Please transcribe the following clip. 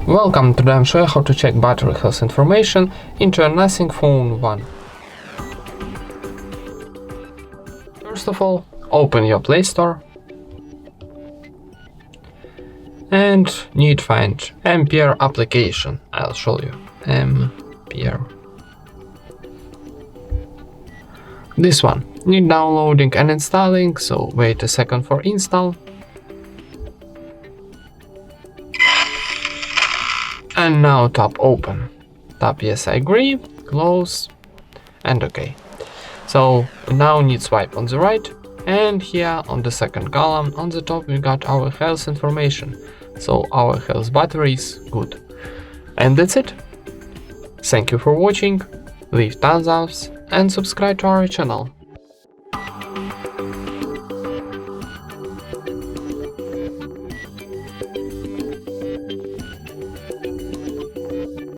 Welcome, today I'm showing how to check battery health information into a Nothing Phone 1. First of all, open your Play Store and need find Ampere application. I'll show you. Ampere. This one. Need downloading and installing, so wait a second for install. And now tap open. Tap yes I agree, close, and OK. So now need swipe on the right, and here on the second column on the top we got our health information. So our health battery is good. And that's it. Thank you for watching, leave thumbs up and subscribe to our channel.